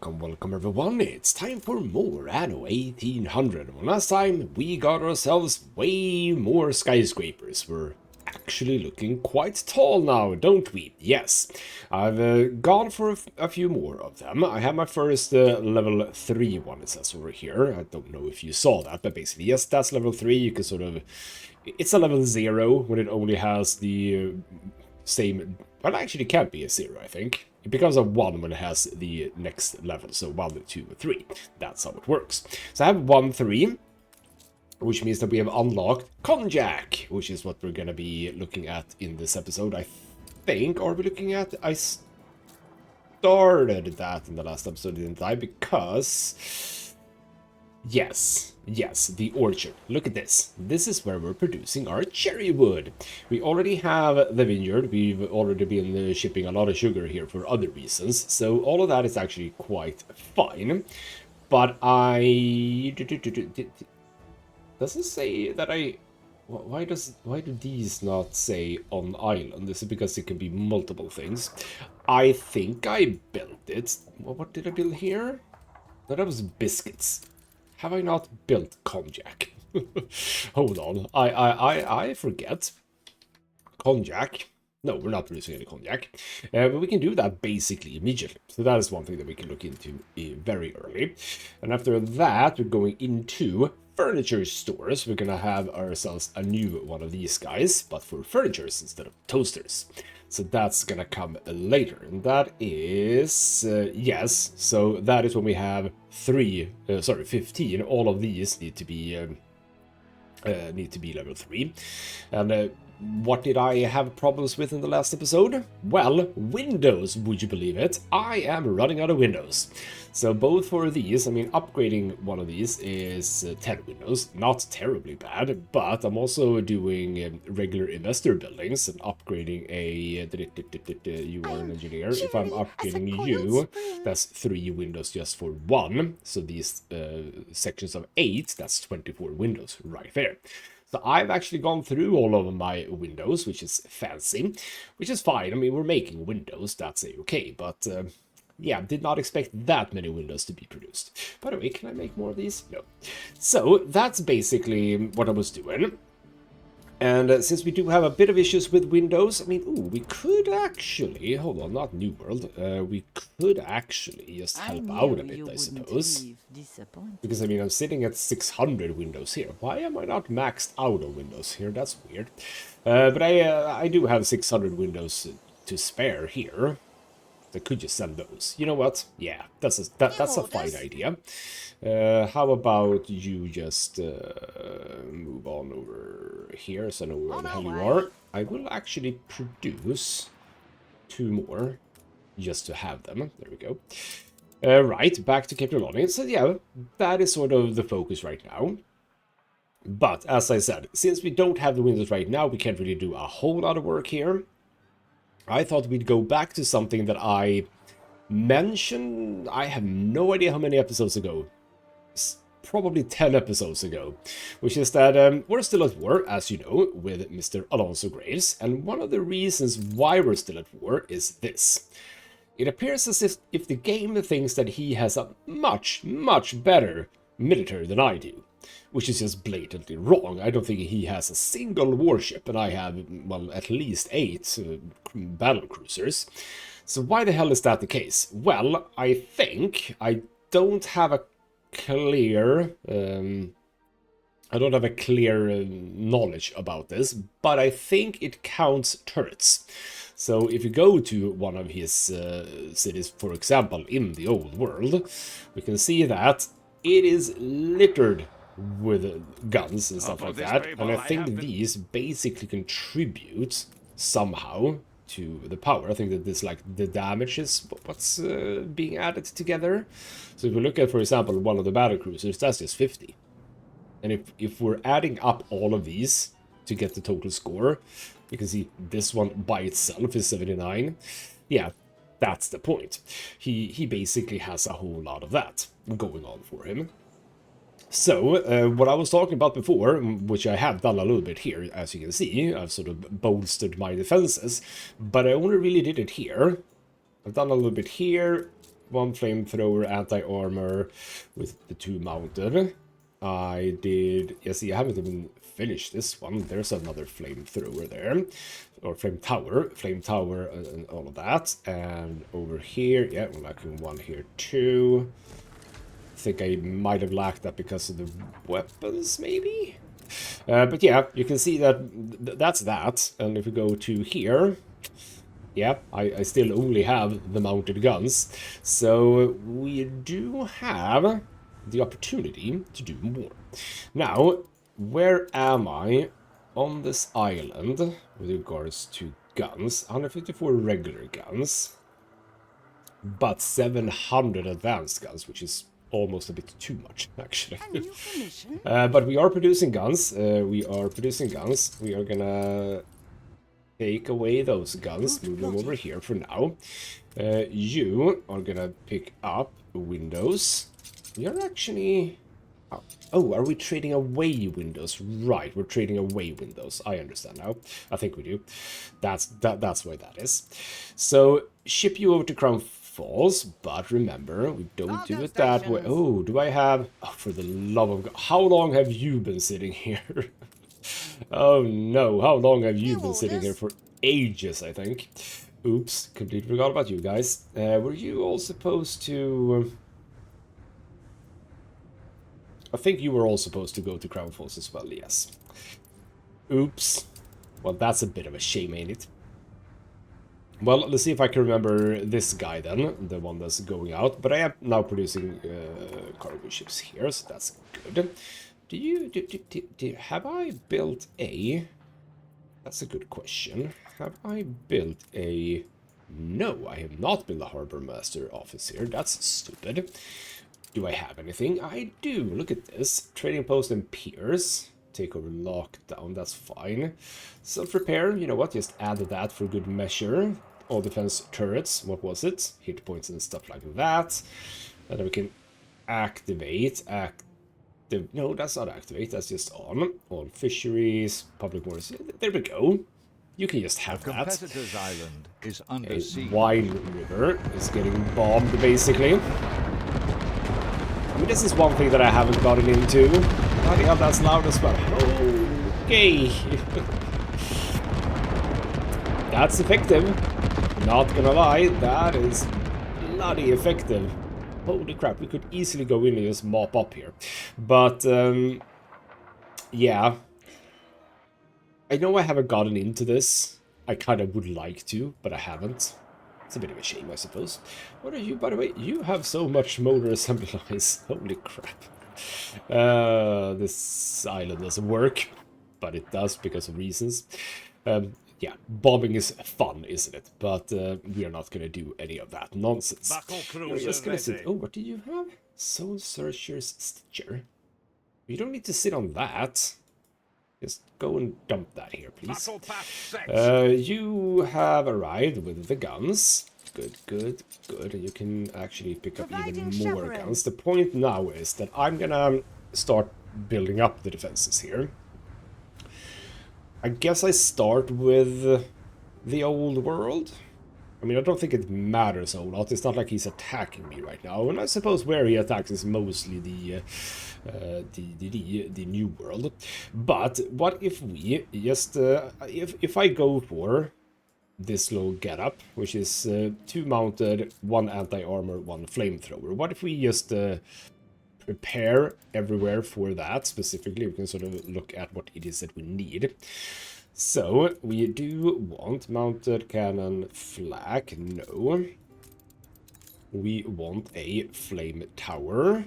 welcome everyone. It's time for more Anno 1800. Well, last time we got ourselves way more skyscrapers. We're actually looking quite tall now, don't we? Yes. I've gone for a few more of them. I have my first level 3 one, it says over here. I don't know if you saw that, but basically, yes, that's level 3. You can sort of... It's a level 0 when it only has the same... Well, actually, it can't be a 0, I think. It becomes a 1 when it has the next level, so 1, 2, 3. That's how it works. So I have 1, 3, which means that we have unlocked Konjac, which is what we're going to be looking at in this episode, I think. Are we looking at... I started that in the last episode, didn't I? Because... Yes, the orchard. Look at this. This is where we're producing our cherry wood. We already have the vineyard. We've already been shipping a lot of sugar here for other reasons. So all of that is actually quite fine. But I... Does it say that I... Why do these not say on island? Is it because it can be multiple things? I think I built it. What did I build here? No, that was biscuits. Have I not built Konjac? Hold on. I forget. Konjac. No, we're not producing any Konjac. But we can do that basically immediately. So that is one thing that we can look into very early. And after that, we're going into furniture stores. We're going to have ourselves a new one of these guys, but for furnitures instead of toasters. So that's going to come later. And that is, yes, so that is when we have 15. All of these need to be level 3. And what did I have problems with in the last episode? Well, Windows, would you believe it? I am running out of Windows. So both for these, I mean, upgrading one of these is 10 Windows, not terribly bad, but I'm also doing regular investor buildings and upgrading a... You are an engineer. If I'm upgrading you, that's 3 Windows just for 1. So these sections of 8, that's 24 Windows right there. So I've actually gone through all of my windows, which is fancy, which is fine. I mean, we're making windows, that's okay, but yeah, did not expect that many windows to be produced. By the way, can I make more of these? No. So that's basically what I was doing. And since we do have a bit of issues with Windows, I mean, we could actually, hold on, not New World, we could actually just help out a bit, I suppose. Because, I mean, I'm sitting at 600 Windows here. Why am I not maxed out on Windows here? That's weird. But I do have 600 Windows to spare here. I could just send those. You know what? Yeah, that's a fine idea. How about you just move on over here so I know where the hell you are. I will actually produce 2 more just to have them. There we go. Right, back to Cape Trelawney. So yeah, that is sort of the focus right now. But as I said, since we don't have the windows right now, we can't really do a whole lot of work here. I thought we'd go back to something that I mentioned, I have no idea how many episodes ago. Probably 10 episodes ago. Which is that we're still at war, as you know, with Mr. Alonso Graves. And one of the reasons why we're still at war is this. It appears as if the game thinks that he has a much, much better military than I do. Which is just blatantly wrong. I don't think he has a single warship, and I have, well, at least 8 battle cruisers. So why the hell is that the case? Well, I think I don't have a clear... knowledge about this, but I think it counts turrets. So if you go to one of his cities, for example, in the old world, we can see that it is littered with guns and stuff like that, and I think these basically contribute somehow to the power. I think that this, like, the damage is what's being added together. So if we look at, for example, one of the battle cruisers, that's just 50. And if we're adding up all of these to get the total score, you can see this one by itself is 79. Yeah, that's the point. He basically has a whole lot of that going on for him. So, what I was talking about before, which I have done a little bit here, as you can see, I've sort of bolstered my defenses, but I only really did it here. I've done a little bit here, one flamethrower, anti-armor with the 2 mounted. I did, yeah, see, I haven't even finished this one. There's another flamethrower there, or flame tower, and all of that. And over here, yeah, we're lacking one here too. I think I might have lacked that because of the weapons, maybe? But yeah, you can see that that's that. And if we go to here, yeah, I still only have the mounted guns. So we do have the opportunity to do more. Now, where am I on this island with regards to guns? 154 regular guns, but 700 advanced guns, which is almost a bit too much, actually. But we are producing guns. We are gonna take away those guns, move them over here for now. You are gonna pick up windows. We are actually... Oh, are we trading away windows? Right, we're trading away windows. I understand now. I think we do. That's why that is. So, ship you over to Crown Falls, but remember, we don't do it that way. Oh, do I have... Oh, for the love of God. How long have you been sitting here? Oh no, how long have you been sitting here? For ages, I think. Oops, completely forgot about you guys. Were you all supposed to... I think you were all supposed to go to Crown Falls as well, yes. Oops. Well, that's a bit of a shame, ain't it? Well, let's see if I can remember this guy then, the one that's going out. But I am now producing cargo ships here, so that's good. Have I built a... That's a good question. Have I built a... No, I have not built a Harbor Master office here. That's stupid. Do I have anything? I do. Look at this. Trading post and piers. Takeover lockdown. That's fine. Self-repair. You know what? Just add that for good measure. All defense turrets. What was it? Hit points and stuff like that. And then we can activate. No, that's not activate. That's just on. All fisheries. Public waters. There we go. You can just have that. Competitor's island is under siege. Wine River is getting bombed, basically. I mean, this is one thing that I haven't gotten into. Bloody hell, that's loud as well. Okay. That's effective. Not gonna lie, that is bloody effective. Holy crap, we could easily go in and just mop up here. But, yeah. I know I haven't gotten into this. I kind of would like to, but I haven't. It's a bit of a shame, I suppose. What are you, by the way? You have so much motor assembly lines. Holy crap. This island doesn't work, but it does because of reasons. Yeah, bombing is fun, isn't it? But we are not going to do any of that nonsense. We're just going to sit... Oh, what do you have? Soul Searcher's Stitcher. You don't need to sit on that. Just go and dump that here, please. You have arrived with the guns. Good, good, good. And you can actually pick up even more guns. The point now is that I'm gonna start building up the defenses here. I guess I start with the old world. I mean, I don't think it matters a lot. It's not like he's attacking me right now. And I suppose where he attacks is mostly the new world. But what if we just... if I go for this little getup, which is 2 mounted, 1 anti-armor, 1 flamethrower. What if we just prepare everywhere for that specifically? We can sort of look at what it is that we need. So, we do want mounted cannon flak. No. We want a flame tower.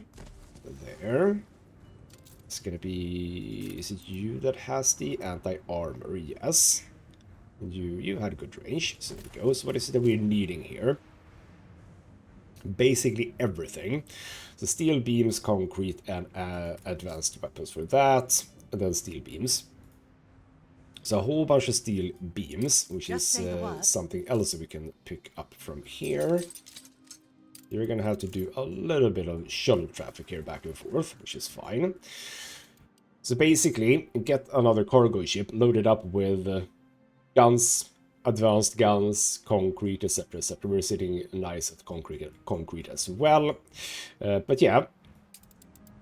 There. It's gonna be... Is it you that has the anti-armor? Yes. You had good range. So there we go. So what is it that we're needing here? Basically everything. So steel beams, concrete, and advanced weapons for that. And then steel beams. So a whole bunch of steel beams, which is something else that we can pick up from here. You're going to have to do a little bit of shuttle traffic here back and forth, which is fine. So basically, get another cargo ship loaded up with guns, advanced guns, concrete, etc., etc. We're sitting nice at concrete as well. But yeah,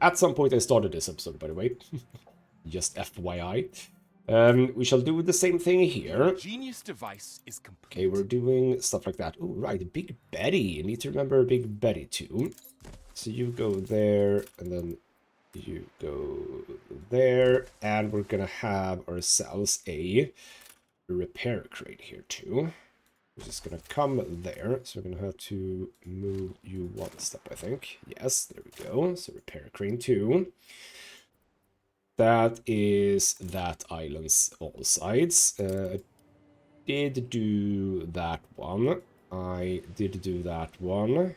at some point I started this episode, by the way. Just FYI. We shall do the same thing here. Genius device is complete. Okay, we're doing stuff like that. Oh, right, Big Betty. You need to remember Big Betty too. So you go there, and then you go there, and we're gonna have ourselves a repair crate here too. Which is gonna come there. So we're gonna have to move you one step, I think. Yes, there we go. So repair crane 2. That is that island's all sides. Did do that one. I did do that one.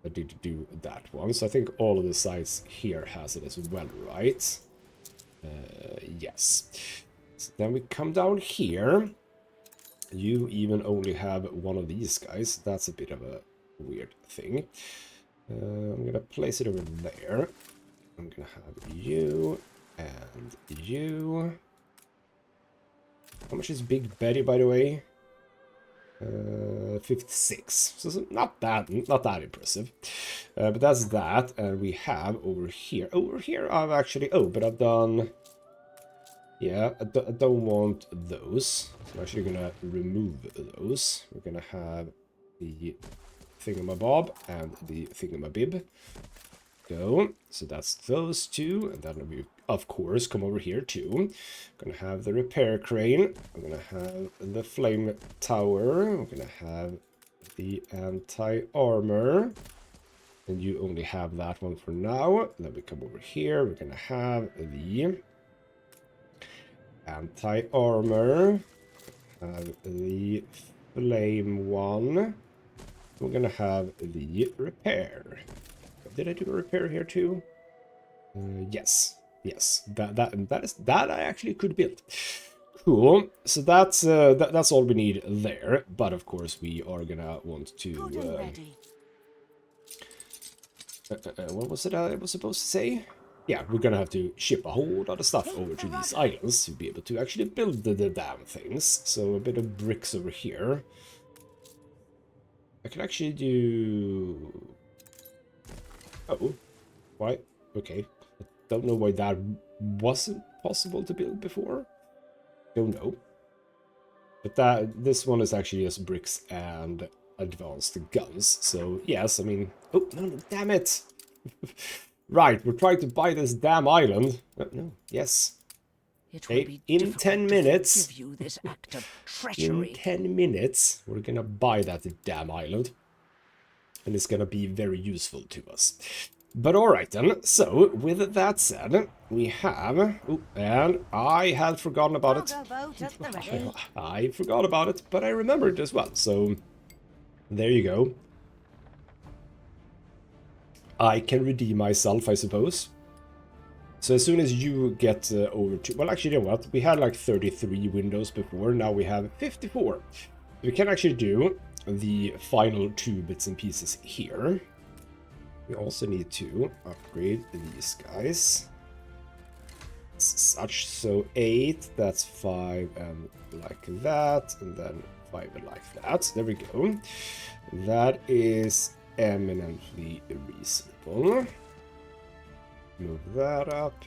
I did do that one. So I think all of the sides here has it as well, right? Yes. So then we come down here. You even only have one of these guys. That's a bit of a weird thing. I'm gonna place it over there. I'm gonna have you and you. How much is Big Betty, by the way? 56. So not that impressive. But that's that, and we have over here. Over here, I've actually. Oh, but I've done. Yeah, I don't want those. I'm actually gonna remove those. We're gonna have the thingamabob and the thingamabib. Go. So that's those two, and then we of course come over here too. I'm gonna have the repair crane. I'm gonna have the flame tower. I'm gonna have the anti-armor. And you only have that one for now. Then we come over here. We're gonna have the anti-armor, have the flame one. We're gonna have the repair. Did I do a repair here too? Yes, that I actually could build. Cool. So that's all we need there. But of course we are gonna want to. What was it I was supposed to say? Yeah, we're gonna have to ship a whole lot of stuff over to these islands to be able to actually build the damn things. So a bit of bricks over here. I can actually do... Oh, why? Okay. I don't know why that wasn't possible to build before. Don't know. But this one is actually just bricks and advanced guns. So yes, I mean... Oh, no, damn it! Right, we're trying to buy this damn island. No, yes. Okay, in 10 minutes, give you this act of treachery. in 10 minutes, we're gonna buy that damn island. And it's gonna be very useful to us. But alright then, so, with that said, we have... Oh, and I had forgotten about it. I forgot about it, but I remembered as well, so... There you go. I can redeem myself, I suppose. So as soon as you get over to... Well, actually, you know what? We had like 33 windows before. Now we have 54. We can actually do the final 2 bits and pieces here. We also need to upgrade these guys. Such, so 8, that's 5 and like that. And then 5 and like that. There we go. That is... eminently reasonable. Move that up.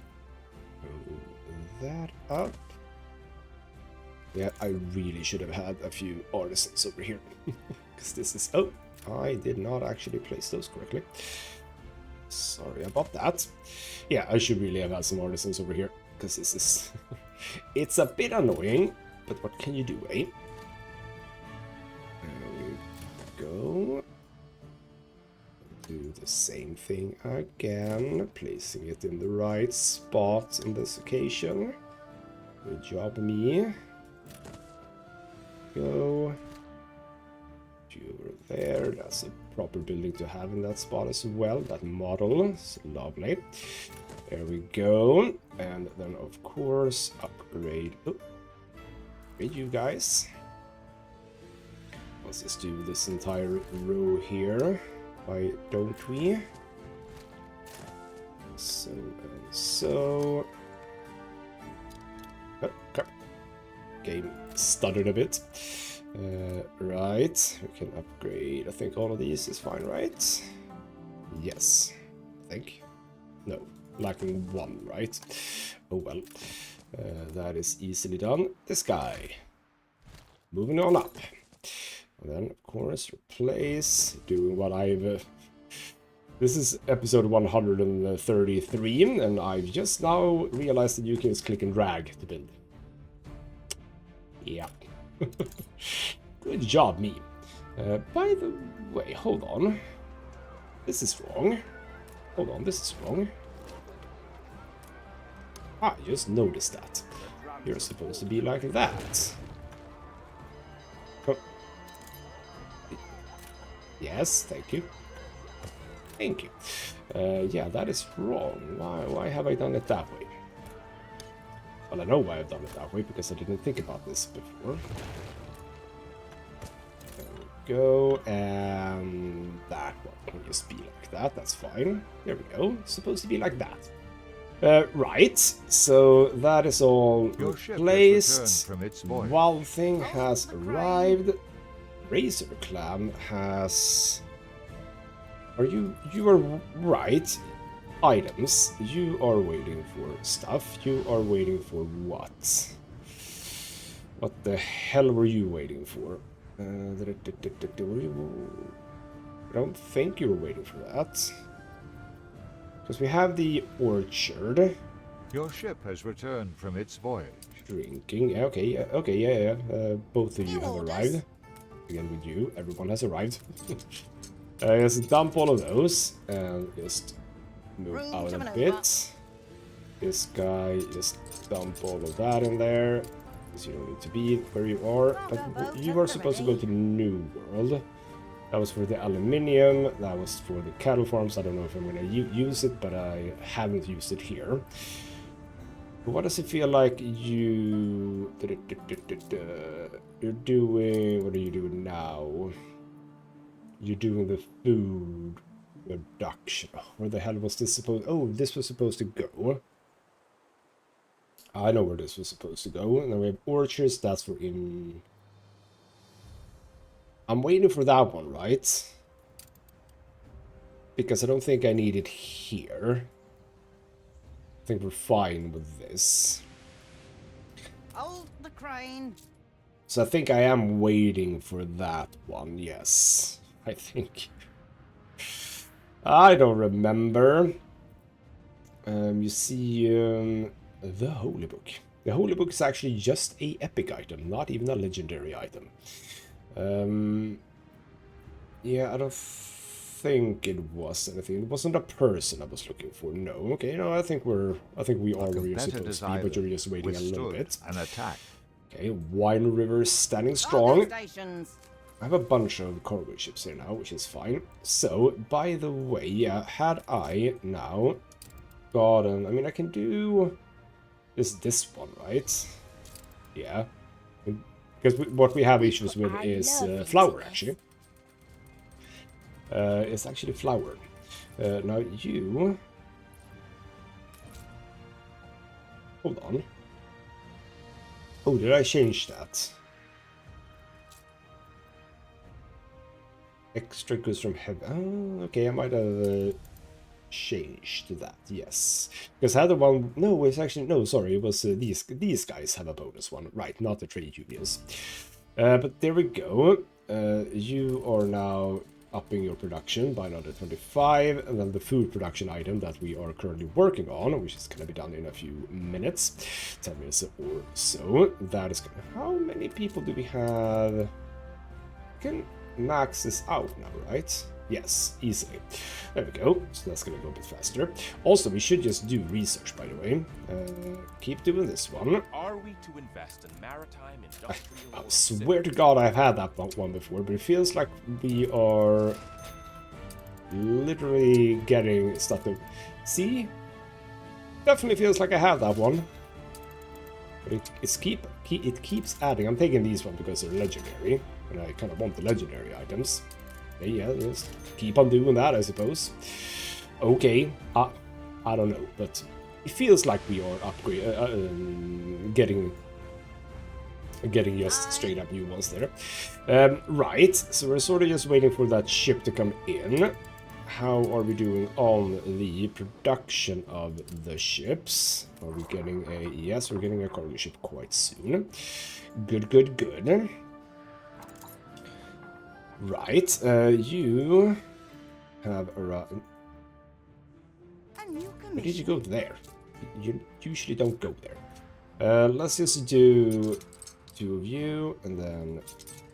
Move that up. Yeah, I really should have had a few artisans over here. Because this is... Oh, I did not actually place those correctly. Sorry about that. Yeah, I should really have had some artisans over here. Because this is... It's a bit annoying. But what can you do, eh? There we go. Do the same thing again, placing it in the right spot in this occasion. Good job, me. Go. You over there. That's a proper building to have in that spot as well. That model is lovely. There we go. And then, of course, upgrade. Oh, upgrade you guys. Let's just do this entire row here. Why don't we? So and so. Okay. game stuttered a bit. Right, we can upgrade. I think all of these is fine, right? Yes, I think. No, lacking one, right? Oh well. That is easily done. This guy. Moving on up. And then, of course, replace. Doing what I've... this is episode 133, and I've just now realized that you can just click and drag to build. Yeah. Good job, me. By the way, hold on. This is wrong. Hold on, this is wrong. I just noticed that. You're supposed to be like that. Oh. Yes, thank you. Thank you. Yeah, that is wrong. Why have I done it that way? Well, I know why I've done it that way, because I didn't think about this before. There we go, and that one can just be like that, that's fine. There we go, it's supposed to be like that. Right, so that is all Your ship has replaced. returned from its voyage. One thing has arrived. Razor Clam has... You are right. Items. You are waiting for stuff. You are waiting for what? What the hell were you waiting for? I don't think you were waiting for that. Because we have the orchard. Your ship has returned from its voyage. Drinking. Okay, yeah. Both of you have arrived. Again with you. Everyone has arrived. Just dump all of those and just move out a bit. This guy, just dump all of that in there. Because you don't need to be where you are. But you are supposed to go to the New World. That was for the aluminium. That was for the cattle farms. I don't know if I'm going to use it, but I haven't used it here. But what does it feel like you... You're doing... What are you doing now? You're doing the food production. Where the hell was this supposed... Oh, this was supposed to go. I know where this was supposed to go. And then we have orchards. That's for in... I'm waiting for that one, right? Because I don't think I need it here. I think we're fine with this. Hold the crane. So I think I am waiting for that one, yes. I think. I don't remember. You see, the Holy Book. The Holy Book is actually just a epic item, not even a legendary item. Yeah, I don't think it was anything. It wasn't a person I was looking for. No, okay, no, I think we are where you're supposed to be, but you're just waiting a little bit. An attack. Okay, Wine River standing strong. I have a bunch of cargo ships here now, which is fine. So, by the way, yeah, had I now gotten... I mean, I can do this one, right? Yeah. Because what we have issues with is flour, actually. It's actually flour. Now you... Hold on. Oh, did I change that? Extra goods from heaven. Oh, okay, I might have changed that, yes. Because I had the one... No, it's actually... No, sorry, it was these guys have a bonus one. Right, not the trade unions. But there we go. You are now upping your production by another 25, and then the food production item that we are currently working on, which is going to be done in a few minutes, 10 minutes or so. That is gonna... How many people do we have? We can max this out now, right? Yes, easily. There we go. So that's going to go a bit faster. Also, we should just do research, by the way. Keep doing this one. Are we to invest in maritime, industrial... I swear to God I've had that one before, but it feels like we are literally getting stuff to... See? Definitely feels like I have that one. But it keeps adding. I'm taking these ones because they're legendary, and I kind of want the legendary items. Yeah, just keep on doing that, I suppose. Okay, I don't know, but it feels like we are getting getting just straight up new ones there. Right, so we're sort of just waiting for that ship to come in. How are we doing on the production of the ships? Are we getting a... Yes, we're getting a cargo ship quite soon. Good, good, good. Right, you have a... A new Where did you commission. go there? You usually don't go there. Let's just do 2 of you, and then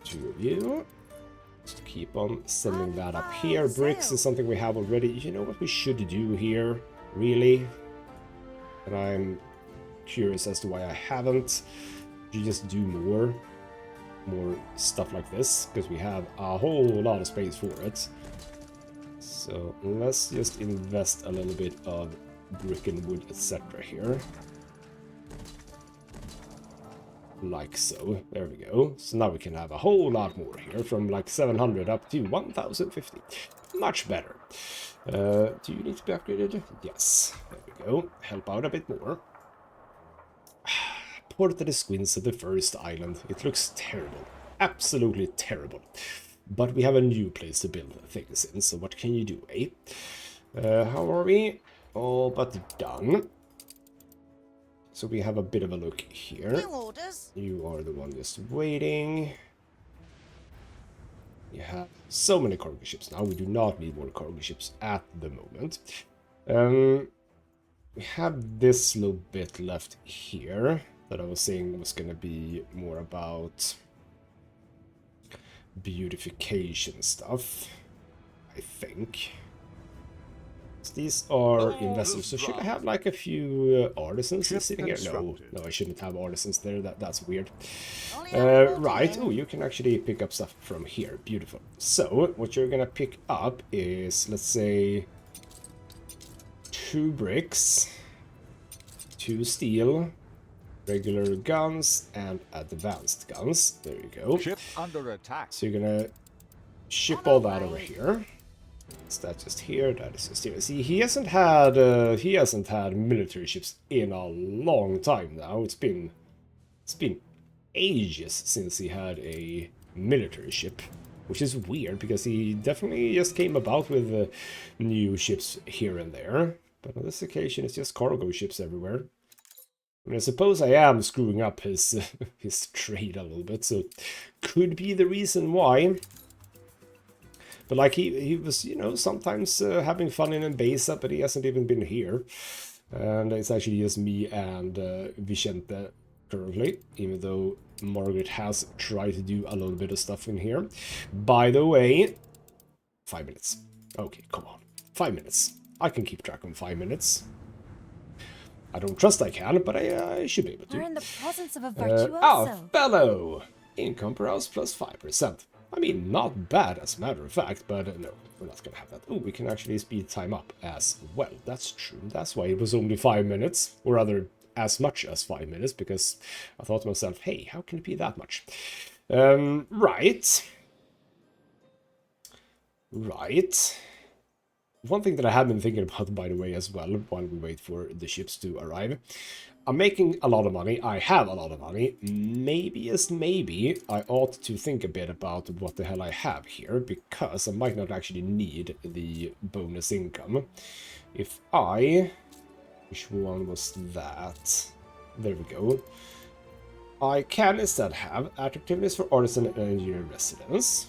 2 of you. Just keep on sending that up here. Bricks is something we have already. You know what we should do here, really? And I'm curious as to why I haven't. You just do more stuff like this, because we have a whole lot of space for it. So let's just invest a little bit of brick and wood, etc. here. Like so. There we go. So now we can have a whole lot more here, from like 700 up to 1050. Much better. Do you need to be upgraded? Yes. There we go. Help out a bit more. Porta de Squints at the first island. It looks terrible. Absolutely terrible. But we have a new place to build things in, so what can you do, eh? How are we? All but done. So we have a bit of a look here. New orders. You are the one just waiting. You have so many cargo ships now. We do not need more cargo ships at the moment. We have this little bit left here that I was saying was going to be more about beautification stuff, I think. These are investors, so should I have like a few artisans sitting here? No, I shouldn't have artisans there, that's weird. Right, oh, you can actually pick up stuff from here, beautiful. So, what you're gonna pick up is, let's say, 2 bricks, 2 steel, regular guns, and advanced guns. There you go. Ship under attack. So you're gonna ship all that over here. Is that just here? That is just here. See, he hasn't had military ships in a long time now. It's been ages since he had a military ship, which is weird because he definitely just came about with new ships here and there. But on this occasion, it's just cargo ships everywhere. I mean, I suppose I am screwing up his his trade a little bit, so could be the reason why. But like he was, you know, sometimes having fun in Besa, but he hasn't even been here. And it's actually just me and Vicente currently, even though Margaret has tried to do a little bit of stuff in here. By the way, 5 minutes. Okay, come on. 5 minutes. I can keep track of 5 minutes. I don't trust I can, but I should be able to. We're in the presence of a virtuoso. Oh, fellow! Income per house plus 5%. I mean, not bad as a matter of fact, but no, we're not gonna have that. Oh, we can actually speed time up as well. That's true. That's why it was only 5 minutes, or rather, as much as 5 minutes, because I thought to myself, hey, how can it be that much? Right. One thing that I have been thinking about, by the way, as well, while we wait for the ships to arrive. I'm making a lot of money. I have a lot of money. Maybe, yes, maybe, I ought to think a bit about what the hell I have here, because I might not actually need the bonus income. If I... Which one was that? There we go. I can instead have attractiveness for artisan and engineer residents.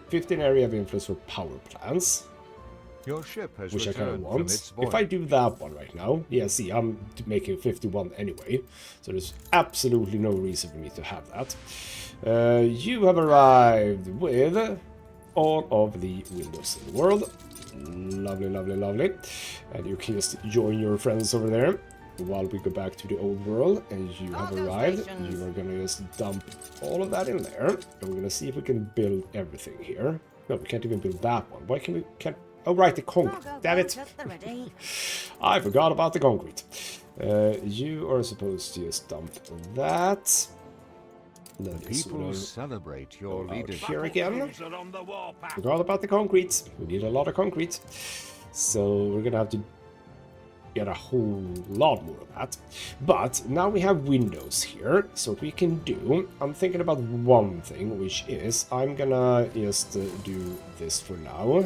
15 area of influence for power plants. Your ship has Which I kind of returned from want. its voyage. If I do that one right now, yeah, see, I'm making 51 anyway, so there's absolutely no reason for me to have that. You have arrived with all of the windows in the world. Lovely, lovely, lovely. And you can just join your friends over there while we go back to the old world, and you have arrived. You are gonna just dump all of that in there, and we're gonna see if we can build everything here. No, we can't even build that one. Why can we... can't... Oh, right, the concrete. Damn it. I forgot about the concrete. You are supposed to just dump that. The people celebrate your leadership. Here again. Forgot about the concrete. We need a lot of concrete. So we're going to have to get a whole lot more of that. But now we have windows here, so what we can do, I'm thinking about one thing, which is I'm gonna just do this for now,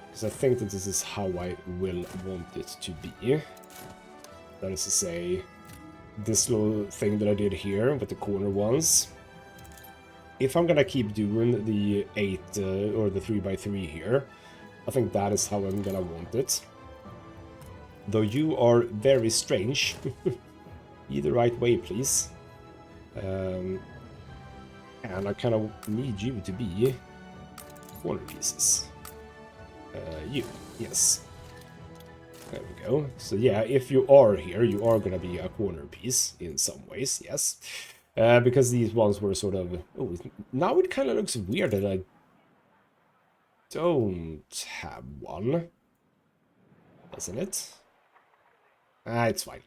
because I think that this is how I will want it to be. That is to say, this little thing that I did here with the corner ones. If I'm gonna keep doing the 8 or the 3x3 here, I think that is how I'm gonna want it. Though you are very strange. Be the right way, please. And I kind of need you to be corner pieces. You, yes. There we go. So yeah, if you are here, you are gonna be a corner piece in some ways, yes. Because these ones were sort of... Oh, now it kind of looks weird that I don't have one. Doesn't it? It's fine.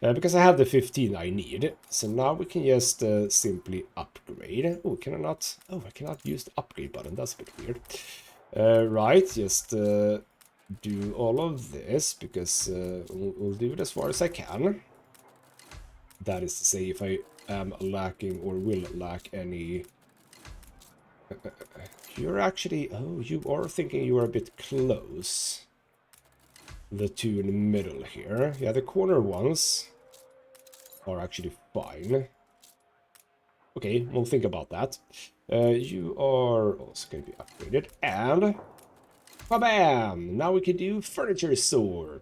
Because I have the 15 I need. So now we can just simply upgrade. Oh, can I not? Oh, I cannot use the upgrade button. That's a bit weird. Right, just do all of this because we'll do it as far as I can. That is to say, if I am lacking or will lack any... You're actually... Oh, you are thinking you are a bit close. The two in the middle here. Yeah, the corner ones are actually fine. Okay, we'll think about that. You are also going to be upgraded. And... Bam! Now we can do furniture store.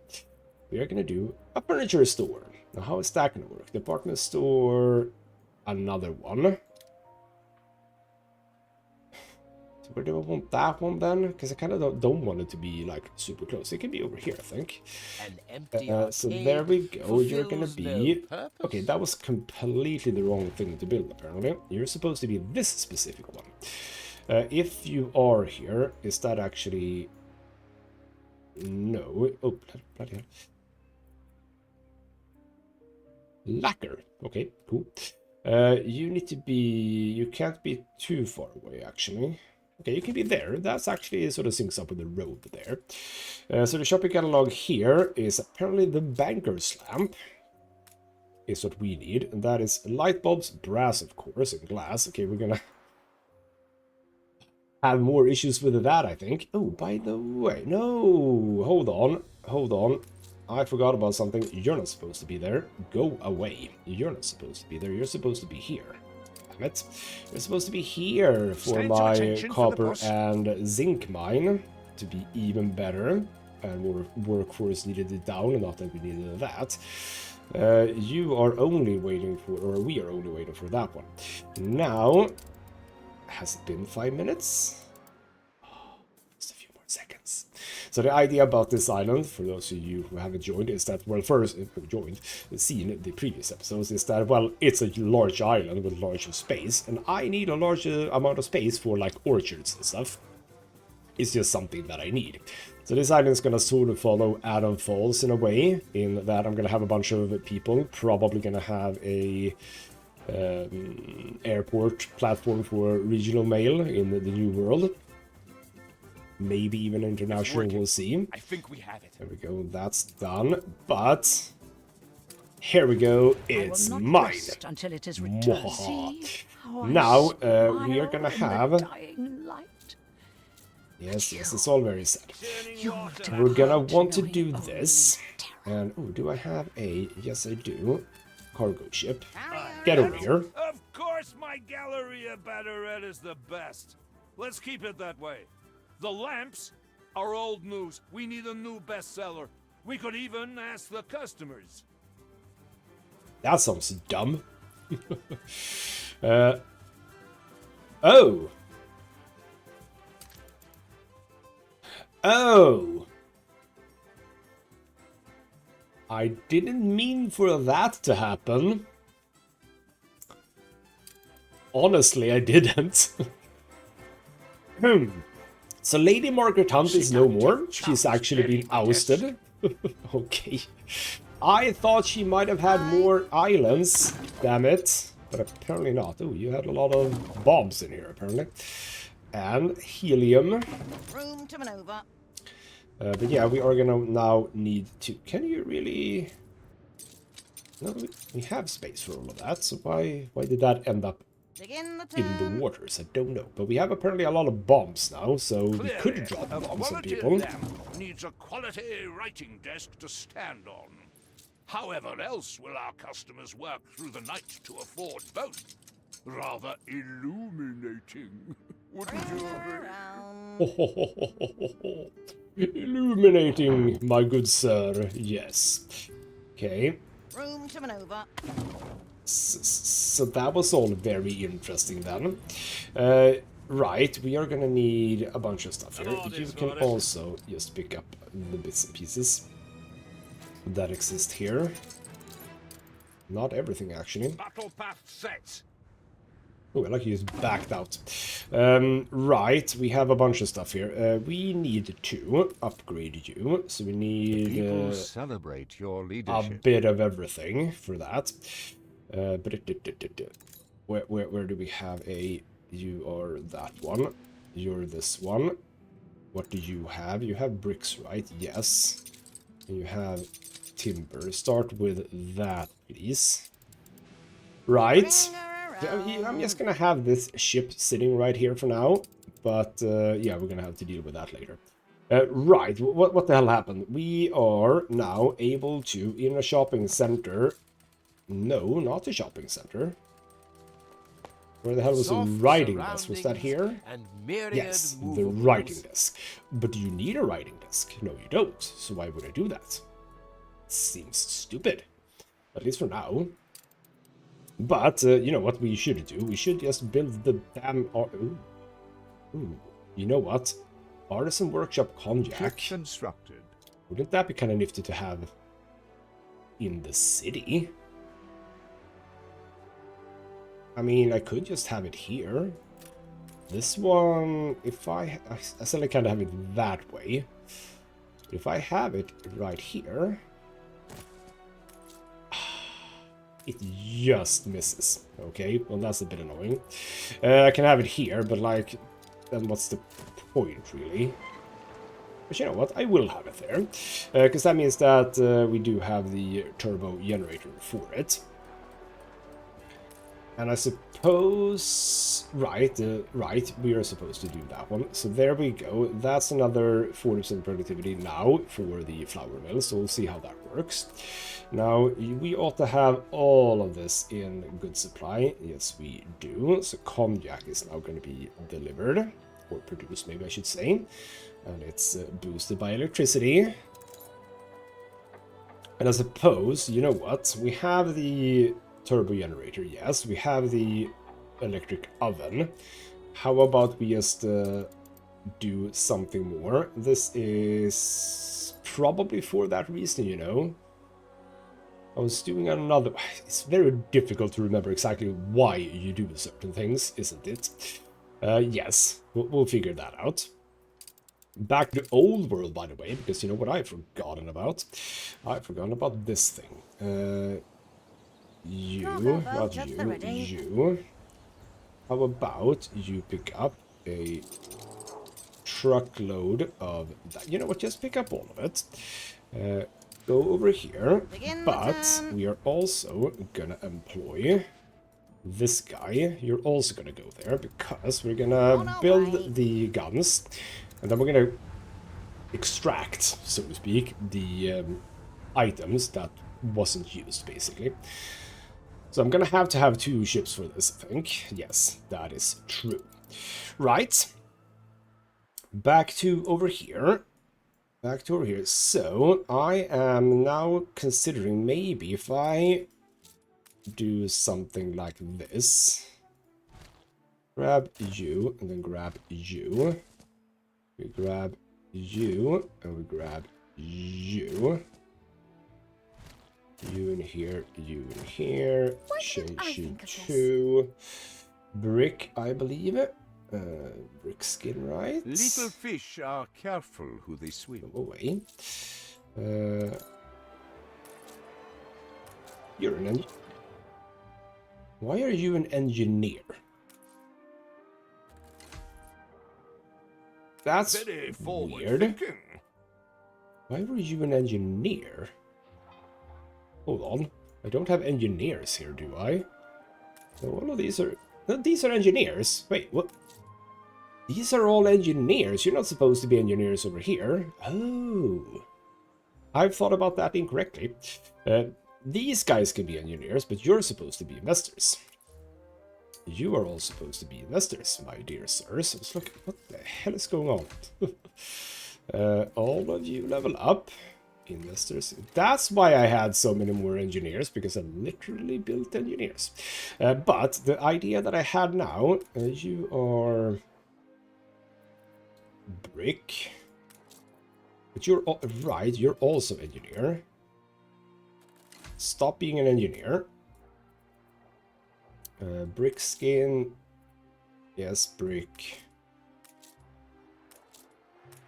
We are going to do a furniture store. Now, how is that going to work? Department store... Another one. Where do I want that one then? Because I kind of don't want it to be like super close. It can be over here, I think. An empty So there we go. You're gonna fulfills be... no purpose. Okay, that was completely the wrong thing to build, apparently. You're supposed to be this specific one. If you are here, is that actually... No. Oh, bloody hell. Lacquer. Okay, cool. You need to be... You can't be too far away, actually. Okay, you can be there. That's actually sort of syncs up with the road there. So the shopping catalog here is apparently the banker's lamp. Is what we need. And that is light bulbs, brass, of course, and glass. Okay, we're gonna have more issues with that, I think. Oh, by the way, no, hold on. I forgot about something. You're not supposed to be there. Go away. You're not supposed to be there. You're supposed to be here. It. You're supposed to be here for my copper and zinc mine to be even better and more workforce needed it down, not that we needed that. You are only waiting for, or we are only waiting for that one. Now, has it been 5 minutes? Just a few more seconds. So the idea about this island, for those of you who haven't joined, is that, well, first, seen the previous episodes, is that, well, it's a large island with large space, and I need a large amount of space for, like, orchards and stuff. It's just something that I need. So this island is going to sort of follow Adam Falls in a way, in that I'm going to have a bunch of people, probably going to have a airport platform for regional mail in the new world. Maybe even international, we'll see. I think we have it. There we go, that's done. But here we go, it's mine. Until it is returned. Now we are gonna have... Yes, it's all very sad. We're gonna want to do this. And, oh, do I have a... Yes, I do. Cargo ship. Get over here. Of course my Galleria Banneret is the best. Let's keep it that way. The lamps are old news. We need a new bestseller. We could even ask the customers. That sounds dumb. Oh. Oh. I didn't mean for that to happen. Honestly, I didn't. So Lady Margaret Hunt is no more. She's actually been ousted. Okay. I thought she might have had more islands. Damn it. But apparently not. Oh, you had a lot of bombs in here, apparently. And helium. Room to maneuver. But yeah, we are gonna now need to... Can you really... No, we have space for all of that, so why did that end up Begin the in the turn. waters? I don't know. But we have apparently a lot of bombs now, so we could Clearly, drop a bombs on quality people. lamp needs a quality writing desk to stand on. However else will our customers work through the night to afford both? Rather illuminating, wouldn't you agree? Illuminating, my good sir. Yes. Okay. Room to maneuver. So that was all very interesting then. Right, we are gonna need a bunch of stuff here. You can also just pick up the bits and pieces that exist here. Not everything, actually. Battle path set. Oh, I like you just backed out. Right, we have a bunch of stuff here. We need to upgrade you, so we need People celebrate your a leadership. bit of everything for that. Where do we have a... You are that one. You're this one. What do you have? You have bricks, right? Yes. And you have timber. Start with that, please. Right. I'm just gonna have this ship sitting right here for now. But, yeah, we're gonna have to deal with that later. Right, what the hell happened? We are now able to, in a shopping center... No, not a shopping center. Where the hell was the writing desk? Was that here? Yes, the writing desk. But do you need a writing desk? No, you don't. So why would I do that? Seems stupid. At least for now. But, you know what we should do? We should just build the damn... Ooh. You know what? Artisan Workshop Cognac. Constructed. Wouldn't that be kind of nifty to have in the city? I mean, I could just have it here. This one, if I still kind of have it that way. But if I have it right here, it just misses. Okay, well that's a bit annoying. I can have it here, but like, then what's the point really? But you know what, I will have it there. Because that means that we do have the turbo generator for it. And I suppose... Right, we are supposed to do that one. So there we go. That's another 40% productivity now for the flour mill, so we'll see how that works. Now, we ought to have all of this in good supply. Yes, we do. So cognac is now going to be delivered, or produced, maybe I should say. And it's boosted by electricity. And I suppose, you know what, we have the... turbo generator, yes. We have the electric oven. How about we just do something more? This is probably for that reason, you know. I was doing another... It's very difficult to remember exactly why you do certain things, isn't it? Yes, we'll figure that out. Back to old world, by the way, because you know what I've forgotten about? I've forgotten about this thing. You, not you, you. How about you pick up a truckload of that? You know what, just pick up all of it. Go over here, but we are also gonna employ this guy. You're also gonna go there, because we're gonna build the guns, and then we're gonna extract, so to speak, the items that wasn't used, basically. So I'm gonna have to have 2 ships for this, I think. Yes, that is true. Right. Back to over here. Back to over here. So, I am now considering maybe if I do something like this. Grab you, and then grab you. We grab you, and we grab you. You in here, you in here. Change you to brick, I believe. Brick skin, right? Little fish are careful who they swim. Go away. You're an engineer. Why are you an engineer? That's Very forward weird. thinking. Why were you an engineer? Hold on. I don't have engineers here, do I? No, all of these are... No, these are engineers. Wait, what? These are all engineers. You're not supposed to be engineers over here. Oh. I've thought about that incorrectly. These guys can be engineers, but you're supposed to be investors. You are all supposed to be investors, my dear sirs. Let's look, what the hell is going on? All of you level up. Investors. That's why I had so many more engineers, because I literally built engineers. But the idea that I had now, you are brick. But you're right, you're also engineer. Stop being an engineer. Brick skin. Yes, brick.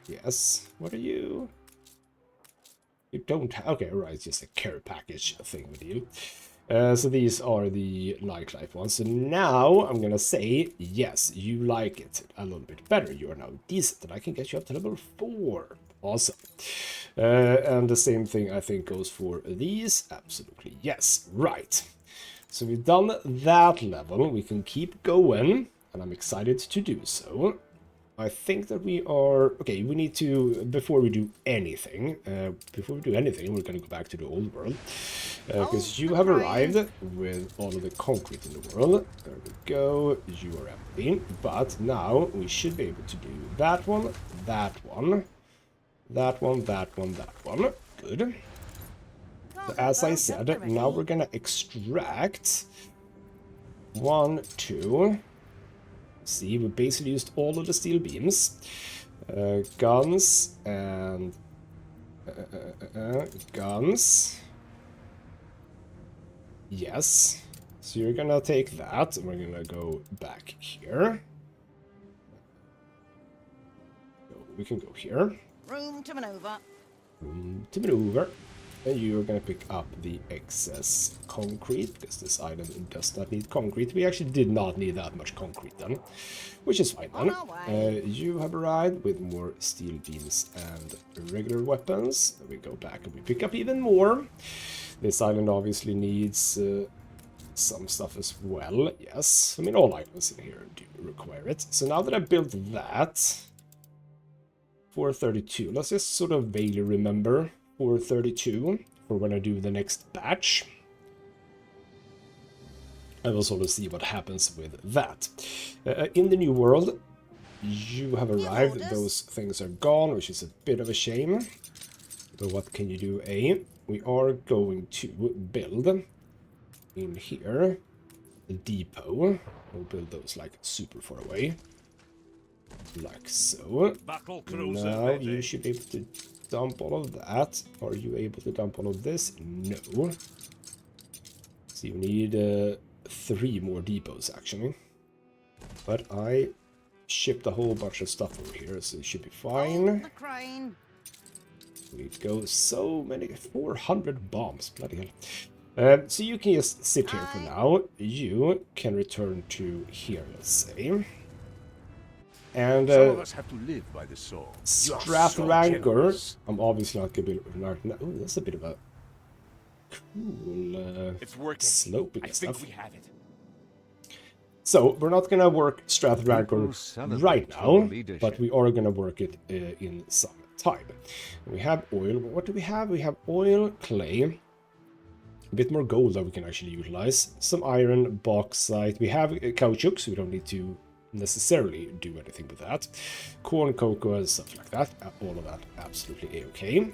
Yes. What are you? You don't have... Okay, right, it's just a care package thing with you. So these are the nightlife ones. So now I'm gonna say, yes, you like it a little bit better. You are now decent, and I can get you up to level 4. Awesome. And the same thing I think goes for these. Absolutely, yes. Right. So we've done that level. We can keep going, and I'm excited to do so. I think that we are... Okay, we need to... Before we do anything, we're going to go back to the old world. Because you have arrived with all of the concrete in the world. There we go. You are empty. But now we should be able to do that one, that one, that one, that one, that one. Good. So as I said, now we're going to extract 1, 2... See, we basically used all of the steel beams, guns, and guns. Yes. So you're gonna take that, and we're gonna go back here. We can go here. Room to maneuver. Room to maneuver. And you're gonna pick up the excess concrete, because this island does not need concrete. We actually did not need that much concrete then, which is fine then. You have arrived with more steel beams and regular weapons. And we go back and we pick up even more. This island obviously needs some stuff as well. Yes, I mean all islands in here do require it. So now that I built that, 432, let's just sort of vaguely remember 432 for when I do the next batch. I will sort of see what happens with that. In the new world, you have arrived. Those things are gone, which is a bit of a shame. But what can you do? We are going to build in here a depot. We'll build those like super far away. Like so. Now you should be able to dump all of that. Are you able to dump all of this? No. So you need 3 more depots actually. But I shipped a whole bunch of stuff over here, so it should be fine. We go so many, 400 bombs, bloody hell. So you can just sit here for now. You can return to here, let's say. And some of us have to live by the sword. Strathrankor. I'm obviously not gonna be. Oh, that's a bit of a cool it's working. Sloping I stuff. think we have it. So we're not gonna work Strathrankor right now, but we are gonna work it in some time. We have oil. What do we have? We have oil, clay, a bit more gold that we can actually utilize, some iron, bauxite. We have caoutchouc, so we don't need to necessarily do anything with that. Corn, cocoa, and stuff like that. All of that absolutely a-okay.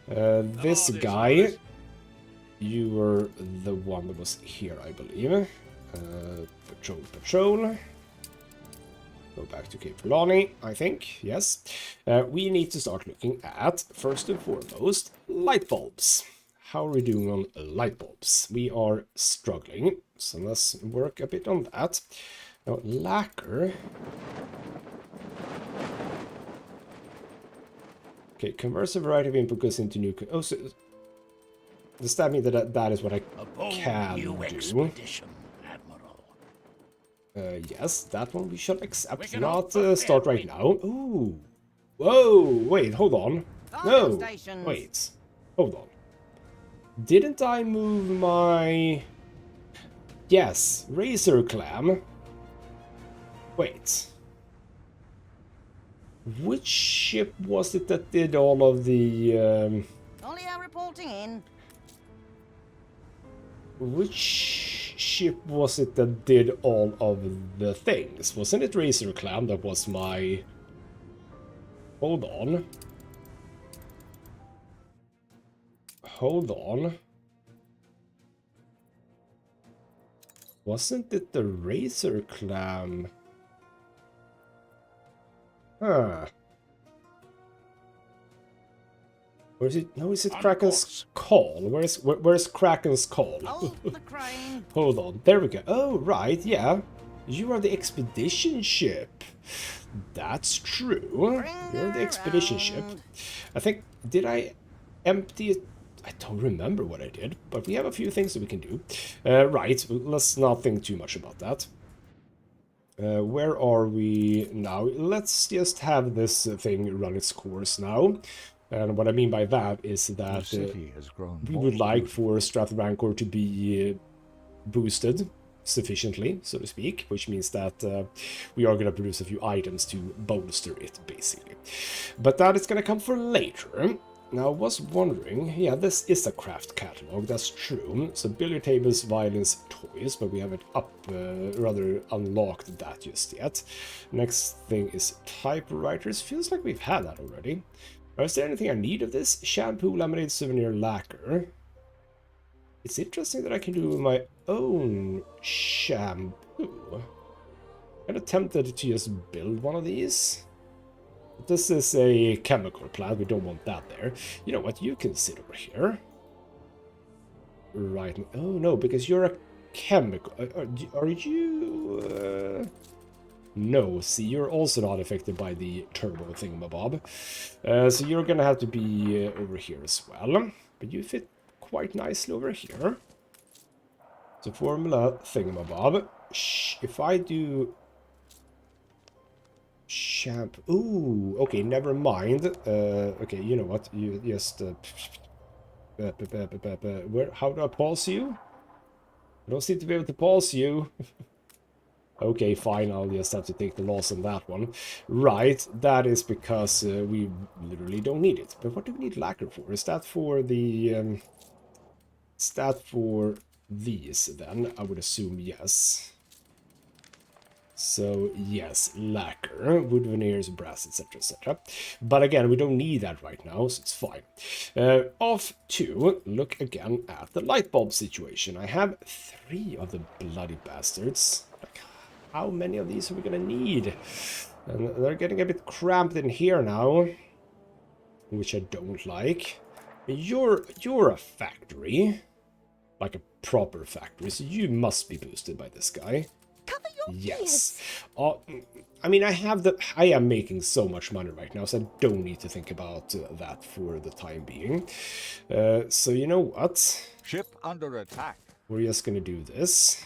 This guy, you were the one that was here, I believe. Patrol. Go back to Cape Trelawney, I think. Yes. We need to start looking at, first and foremost, light bulbs. How are we doing on light bulbs? We are struggling, so let's work a bit on that. Now, lacquer. Okay, converts a variety of input goes into new... Oh, so does that mean that that is what I can do? Expedition, Admiral. Yes, that one we should accept. Not start right now. Ooh. Whoa, wait, hold on. Charging No! stations. Wait. Hold on. Didn't I move my... Yes, Razor Clam. Wait. Which ship was it that did all of the... Olio reporting in. Which ship was it that did all of the things? Wasn't it Razor Clam that was my... Hold on. Hold on. Wasn't it the Razor Clam? Huh. Or is it... No, is it Kraken's Call? Where's Kraken's Call? Hold the crane. Hold on. There we go. Oh, right, yeah. You are the expedition ship. That's true. You're the expedition ship. I think... Did I empty it? I don't remember what I did, but we have a few things that we can do. Right, let's not think too much about that. Where are we now? Let's just have this thing run its course now. And what I mean by that is that city has grown we more would like beautiful. for Strathrancor to be boosted sufficiently, so to speak, which means that we are going to produce a few items to bolster it, basically. But that is going to come for later. Now, I was wondering, yeah, this is a craft catalog, that's true. So billiard tables, violins, toys, but we haven't rather unlocked that just yet. Next thing is typewriters. Feels like we've had that already. Is there anything I need of this? Shampoo, lemonade, souvenir, lacquer. It's interesting that I can do my own shampoo. I'm tempted to just build one of these. This is a chemical plant, we don't want that there. You know what, you can sit over here. Right, oh no, because you're a chemical... Are you... No, see, you're also not affected by the turbo thingamabob. So you're gonna have to be over here as well. But you fit quite nicely over here. So formula thingamabob. If I do... Shampoo. Ooh, okay, never mind. Okay, you know what? You just... how do I pause you? I don't seem to be able to pause you. Okay, fine, I'll just have to take the loss on that one. Right, that is because we literally don't need it. But what do we need lacquer for? Is that for the... is that for these, then? I would assume yes. So, yes, lacquer, wood veneers, brass, etc, etc. But again, we don't need that right now, so it's fine. Off to look again at the light bulb situation. I have 3 of the bloody bastards. Like, how many of these are we gonna need? And they're getting a bit cramped in here now, which I don't like. You're a factory, like a proper factory, so you must be boosted by this guy. Cover your Yes. I mean, I am making so much money right now, so I don't need to think about that for the time being. So you know what? Ship under attack. We're just gonna do this.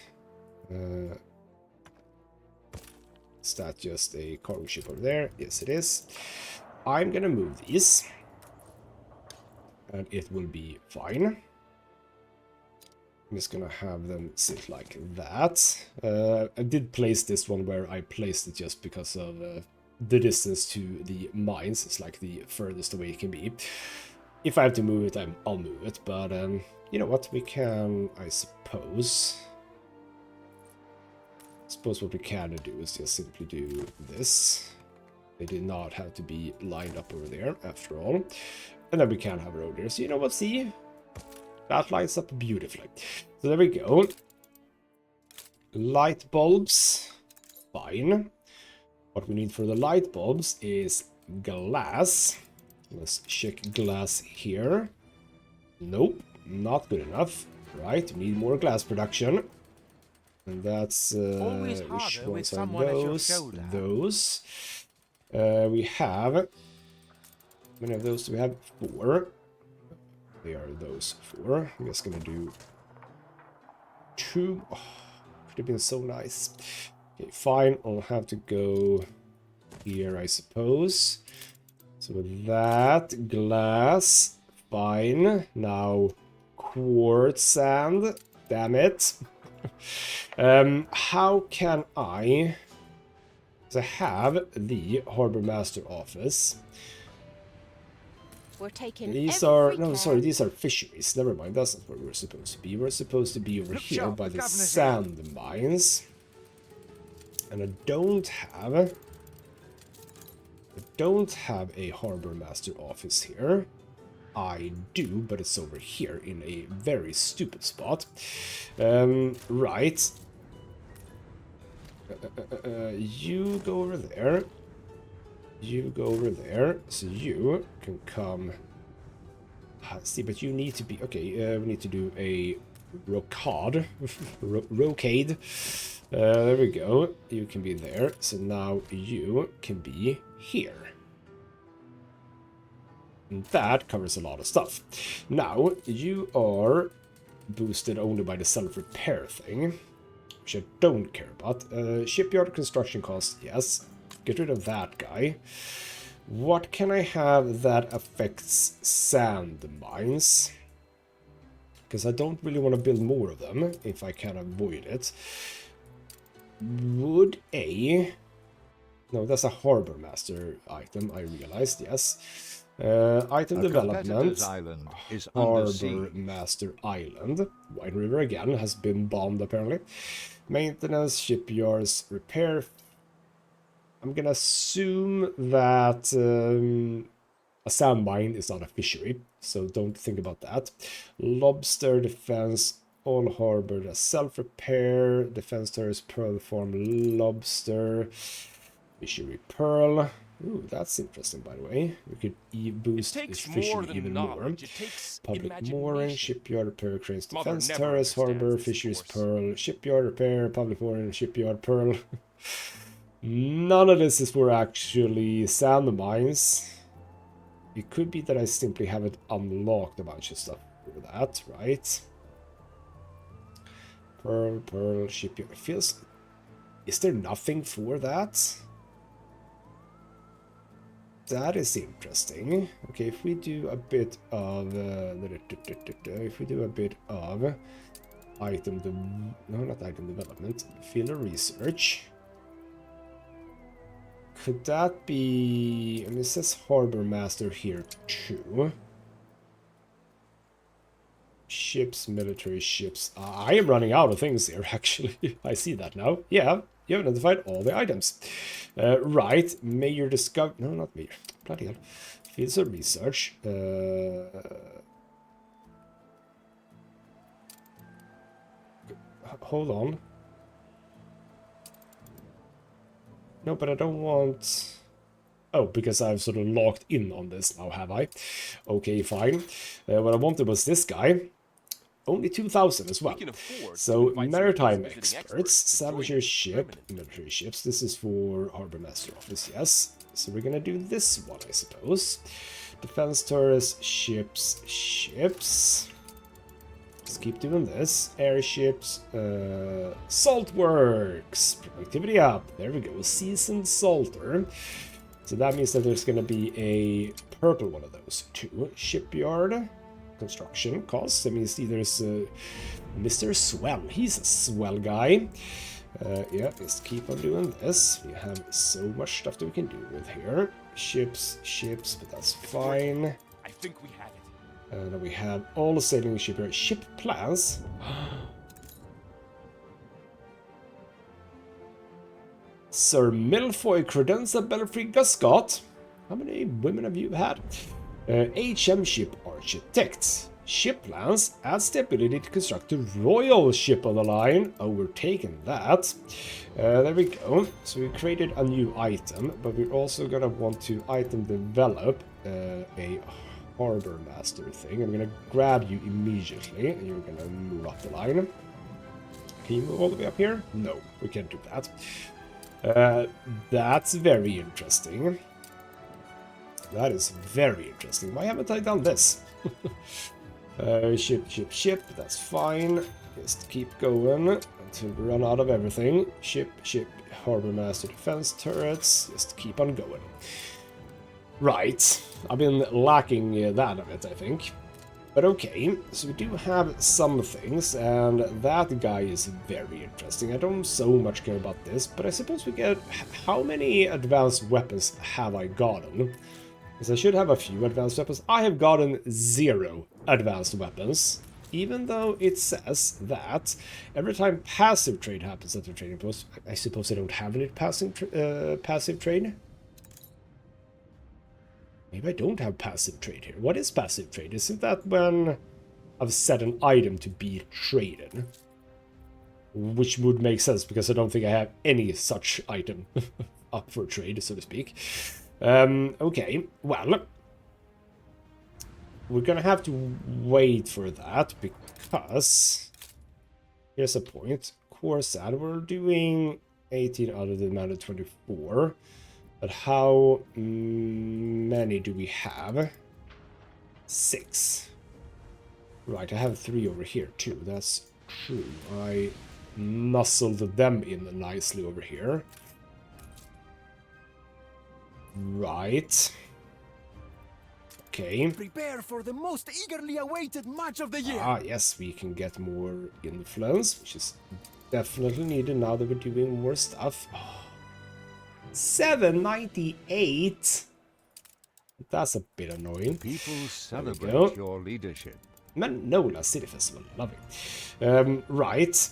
Is that just a cargo ship over there? Yes, it is. I'm gonna move these. And it will be fine. I'm just gonna have them sit like that. I did place this one where I placed it just because of the distance to the mines. It's like the furthest away it can be. If I have to move it, I'll move it. But you know what? We can, I suppose. What we can do is just simply do this. They did not have to be lined up over there, after all. And then we can have a road there. So you know what? See? That lines up beautifully. So there we go. Light bulbs. Fine. What we need for the light bulbs is glass. Let's check glass here. Nope, not good enough. Right, we need more glass production. And that's Always which harder with ones are someone at your those? shoulder. Those. We have... How many of those do we have? 4. They are those 4. I'm just gonna do 2. Oh, could have been so nice. Okay, fine. I'll have to go here, I suppose. So with that, glass, fine. Now quartz sand, damn it. How can I have the Harbor Master office? We're taking These every are, no, care. sorry, these are fisheries. Never mind, that's not where we're supposed to be. We're supposed to be over Look here sharp, by the the governor's sand mines. And I don't have a Harbor Master office here. I do, but it's over here in a very stupid spot. Right. You go over there. You go over there. So you can come... see, but you need to be... Okay, we need to do a rocade. Rocade. There we go. You can be there. So now you can be here. And that covers a lot of stuff. Now, you are boosted only by the self-repair thing, which I don't care about. Shipyard construction cost, yes. Get rid of that guy. What can I have that affects sand mines? Because I don't really want to build more of them, if I can avoid it. Would a... No, that's a Harbor Master item, I realized, yes. Item A development, competitor's island is under Harbor siege. Master Island. White River again has been bombed apparently. Maintenance, shipyards, repair. I'm gonna assume that a sand mine is not a fishery, so don't think about that. Lobster defense, all harbor, self-repair, defense turrets, pearl farm, lobster, fishery pearl. Ooh, that's interesting, by the way. We could boost this fishing even more. Public mooring, shipyard repair, cranes, defense terrace, harbor, fisheries pearl, shipyard repair, public mooring, shipyard pearl. None of this is for actually sand mines. It could be that I simply haven't unlocked a bunch of stuff for that, right? Pearl, shipyard. It feels... Is there nothing for that? That is interesting. Okay, if we do a bit of item development, field research. Could that be... And it says Harbor Master here too. Ships, military ships. I am running out of things here, actually. I see that now. Yeah, you have identified all the items. Right, major discover... No, not major. Bloody hell. Fields of research. Hold on. No, but I don't want... Oh, because I've sort of locked in on this now, have I? Okay, fine. What I wanted was this guy. Only 2,000 as well. So, maritime experts, salvage ship, military ships. This is for Harbor Master Office, yes. So we're gonna do this one, I suppose. Defense turrets, ships. Let's keep doing this. Airships, salt works, productivity up. There we go, seasoned salter. So that means that there's gonna be a purple one of those too. Shipyard. Construction costs. That means there's Mr. Swell. He's a swell guy. Yeah, just keep on doing this. We have so much stuff that we can do with here. Ships, but that's fine. I think we have it. And we have all the sailing shipyard ship plans. Sir Milfoy Credenza Belfry Guscott. How many women have you had? HM Ship Architects. Ship plans adds the ability to construct a royal ship on the line. Oh, we're taking that. There we go. So we created a new item, but we're also gonna want to item develop a Harbor Master thing. I'm gonna grab you immediately, and you're gonna move up the line. Can you move all the way up here? No, we can't do that. That's very interesting. That is very interesting. Why haven't I done this? Ship, that's fine. Just keep going until we run out of everything. Ship, Harbor Master defense turrets. Just keep on going. Right. I've been lacking that a bit, I think. But okay, so we do have some things, and that guy is very interesting. I don't so much care about this, but I suppose we get... How many advanced weapons have I gotten? Because I should have a few advanced weapons. I have gotten 0 advanced weapons, even though it says that every time passive trade happens at the trading post... I suppose I don't have any passive trade? Maybe I don't have passive trade here. What is passive trade? Isn't that when I've set an item to be traded? Which would make sense, because I don't think I have any such item up for trade, so to speak. Okay, well, we're gonna have to wait for that, because here's a point. Corsad, we're doing 18 out of the amount of 24. But how many do we have? 6. Right, I have 3 over here too. That's true. I muscled them in nicely over here. Right. Okay. Prepare for the most eagerly awaited match of the year. Ah, yes, we can get more influence, which is definitely needed now that we're doing more stuff. Oh. 798. That's a bit annoying. People celebrate your leadership. Manola City Festival, lovely. Right.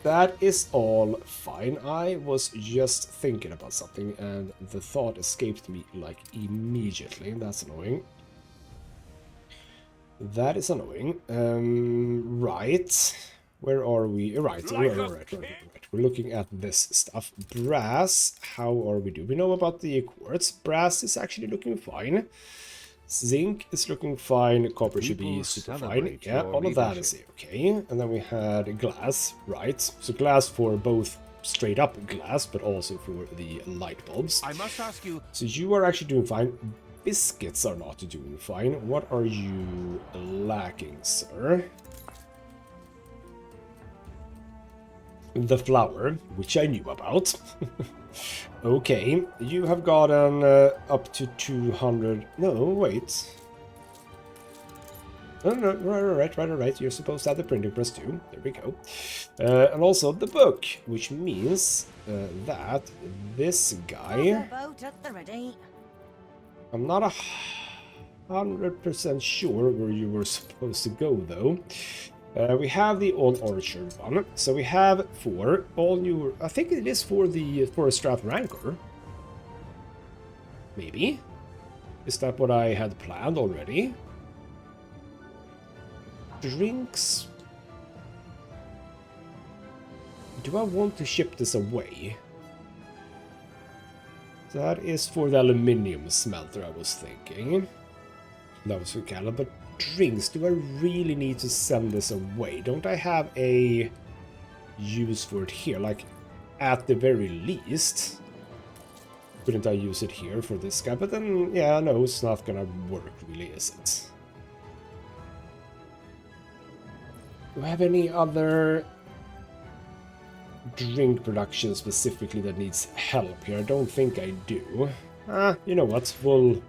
That is all fine. I was just thinking about something and the thought escaped me like immediately. That's annoying. That is annoying. Right. Where are we? Right. We're looking at this stuff. Brass, how are we doing? We know about the quartz. Brass is actually looking fine. Zinc is looking fine. Copper should be super fine. Yeah, all of that is okay. And then we had glass, right? So glass for both straight up glass, but also for the light bulbs. I must ask you. So you are actually doing fine. Biscuits are not doing fine. What are you lacking, sir? The flour, which I knew about. Okay, you have gotten up to 200... No, wait. No, right. You're supposed to have the printing press too. There we go. And also the book, which means that this guy... Boat at the ready. I'm not 100% sure where you were supposed to go, though. We have the Old Orchard one, so we have 4 all new. I think it is for the Strath Rancor. Maybe? Is that what I had planned already? Drinks. Do I want to ship this away? That is for the aluminium smelter, I was thinking. That was for Callum, but drinks, do I really need to send this away? Don't I have a use for it here? Like, at the very least, couldn't I use it here for this guy? But then, yeah, no, it's not gonna work really, is it? Do I have any other drink production specifically that needs help here? I don't think I do. You know what? We'll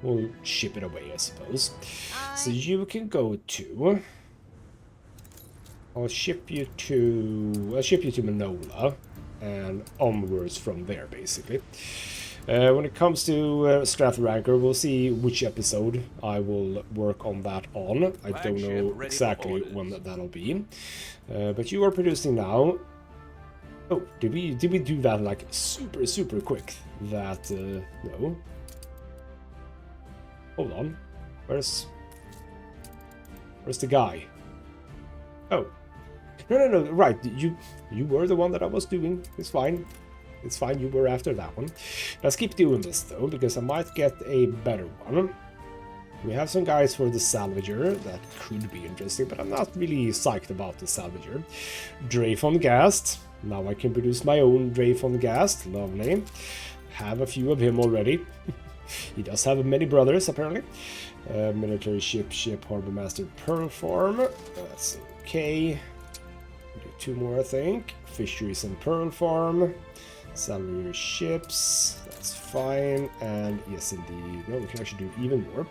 ship it away, I suppose. So you can go to... I'll ship you to Manola and onwards from there, basically. When it comes to Strath Rancor, we'll see which episode I will work on that on. I don't know exactly when that'll be. But you are producing now. Oh, did we do that like super quick? That no. Hold on. Where's the guy? Oh. No. Right. You were the one that I was doing. It's fine. It's fine. You were after that one. Let's keep doing this though, because I might get a better one. We have some guys for the salvager. That could be interesting, but I'm not really psyched about the salvager. Dreyfon Gast. Now I can produce my own Dreyfon Gast. Lovely. Have a few of him already. He does have many brothers, apparently. Military ship, harbor master, pearl farm. That's okay. Do 2 more, I think. Fisheries and pearl farm. Salvage your ships, that's fine, and yes indeed, no, we can actually do even more.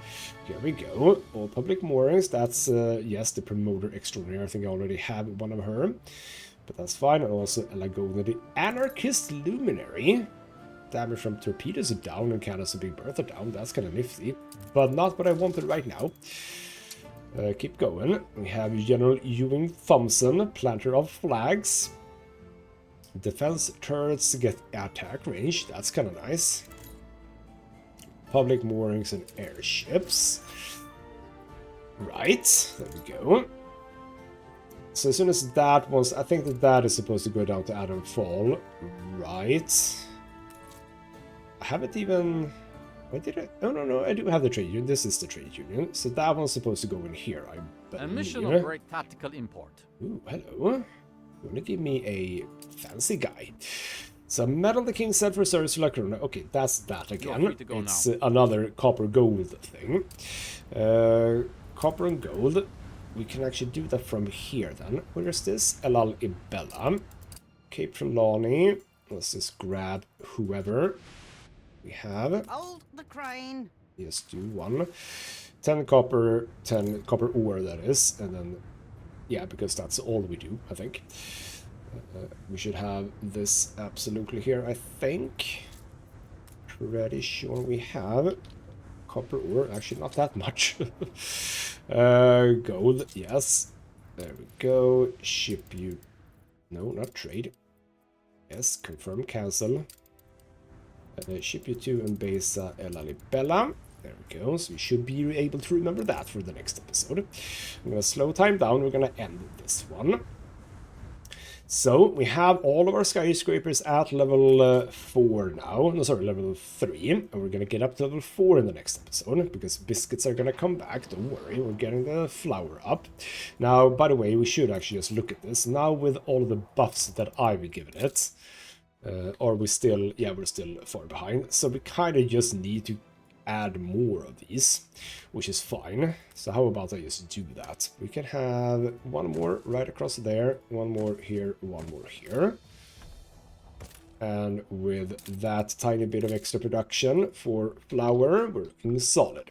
Here we go, all public moorings, that's, yes, the promoter extraordinary, I think I already have one of her, but that's fine, and also Elagona, the anarchist luminary. Damage from torpedoes are down, and Canada's a Big Bertha down, that's kind of nifty, but not what I wanted right now. Keep going, we have General Ewing Thompson, planter of flags. Defense turrets get attack range, that's kind of nice. Public moorings and airships. Right, there we go. So as soon as that was, I think that is supposed to go down to Adam Fall. Right. I haven't even... Why did I? Oh, no, I do have the trade union. This is the trade union. So that one's supposed to go in here, I believe. A mission of great tactical import. Ooh, hello. You want to give me a fancy guy. So Metal the King said for service to La Corona. Okay, that's that again. It's another copper gold thing. Copper and gold. We can actually do that from here then. Where is this? Elal Ibella. Cape Trelawney. Let's just grab whoever we have. Hold the crane. Yes, do one. 10 copper ore, that is. And then, yeah, because that's all we do, I think. We should have this absolutely here, I think. Pretty sure we have copper ore. Actually, not that much. Gold, yes. There we go. Ship you. No, not trade. Yes, confirm, cancel. Ship you to Embesa Elalibella. There we go. So we should be able to remember that for the next episode. I'm going to slow time down. We're going to end this one. So we have all of our skyscrapers at level 4 now. No, sorry, level 3. And we're going to get up to level 4 in the next episode, because biscuits are going to come back. Don't worry, we're getting the flour up. Now, by the way, we should actually just look at this. Now with all of the buffs that I've given it, are we still... Yeah, we're still far behind. So we kind of just need to add more of these, which is fine. So how about I just do that? We can have one more right across there, one more here, one more here. And with that tiny bit of extra production for flour, we're looking solid.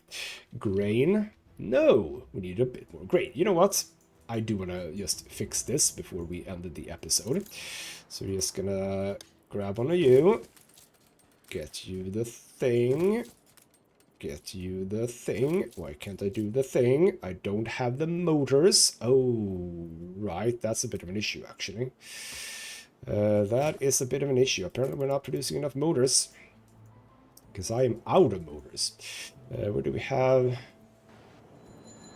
Grain? No, we need a bit more grain. You know what? I do want to just fix this before we ended the episode. So we're just gonna grab one of you, get you the thing. Get you the thing. Why can't I do the thing? I don't have the motors. Oh, right. That's a bit of an issue, actually. That is a bit of an issue. Apparently, we're not producing enough motors. Because I am out of motors. Where do we have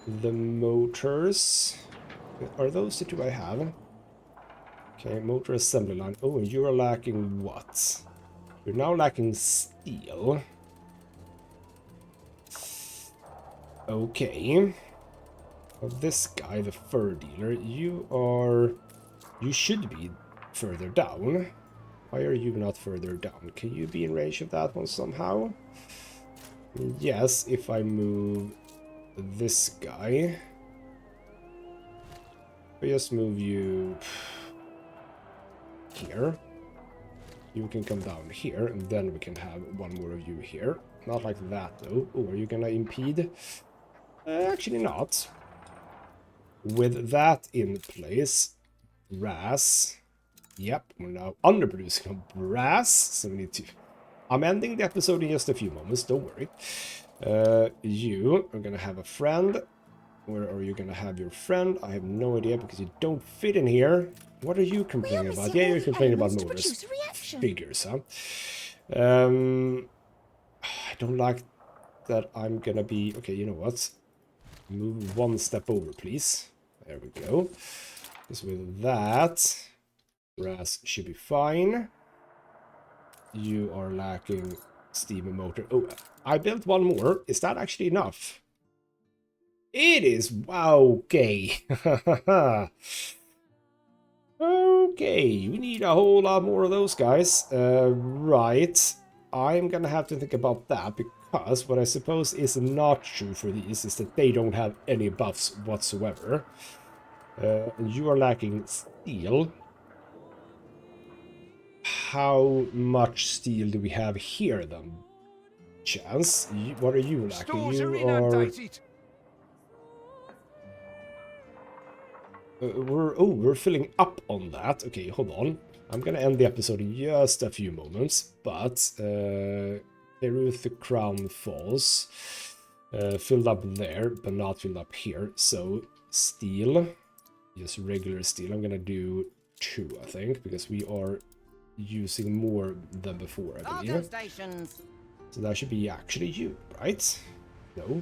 the motors? Are those the two I have? Okay, motor assembly line. Oh, and you are lacking what? You're now lacking steel. Okay. Well, this guy, the fur dealer, you should be further down. Why are you not further down? Can you be in range of that one somehow? Yes, if I move this guy. I just move you here. You can come down here, and then we can have one more of you here. Not like that, though. Oh, are you gonna impede? Actually not. With that in place, brass. Yep, we're now underproducing on brass, so we need to... I'm ending the episode in just a few moments, don't worry. You are gonna have a friend. Where are you gonna have your friend? I have no idea, because you don't fit in here. What are you complaining about? Yeah, you're complaining about motors. Figures, huh? I don't like that I'm gonna be... Okay, you know what? Move one step over, please. There we go. Because with that, brass should be fine. You are lacking steam motor. Oh, I built one more. Is that actually enough? It is. Wow, okay. Okay, we need a whole lot more of those guys. Right. I'm gonna have to think about that, because what I suppose is not true for these is that they don't have any buffs whatsoever. You are lacking steel. how much steel do we have here then? Chance, what are you lacking? Stores You are are... inundated. we're filling up on that. Okay, hold on. I'm gonna end the episode in just a few moments, but the Crown Falls filled up there, but not filled up here. So steel, just regular steel. I'm gonna do 2, I think, because we are using more than before, I Cargo believe. stations. So that should be actually you, right? No.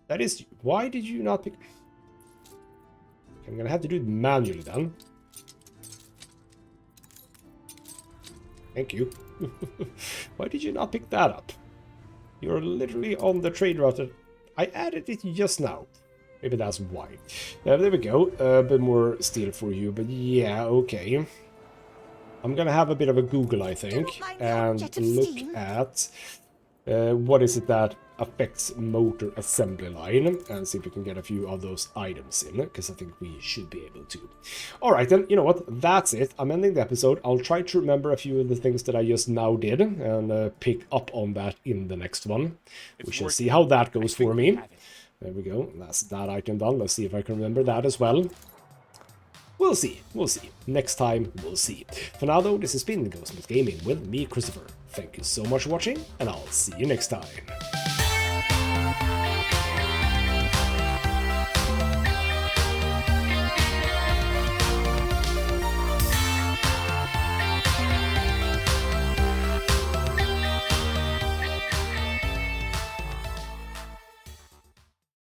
That is you. Why did you not pick... I'm gonna have to do it manually then. Thank you. Why did you not pick that up? You're literally on the trade route that I added it just now. Maybe that's why. There we go. A bit more steel for you, but yeah, okay. I'm gonna have a bit of a Google, I think, and look at what is it that affects motor assembly line, and see if we can get a few of those items in, because I think we should be able to. Alright then, you know what, that's it. I'm ending the episode. I'll try to remember a few of the things that I just now did, and pick up on that in the next one. We shall see how that goes for me. There we go, that's that item done. Let's see if I can remember that as well. We'll see, we'll see. Next time, we'll see. For now though, this has been ghostmutgaming with me, Christopher. Thank you so much for watching, and I'll see you next time.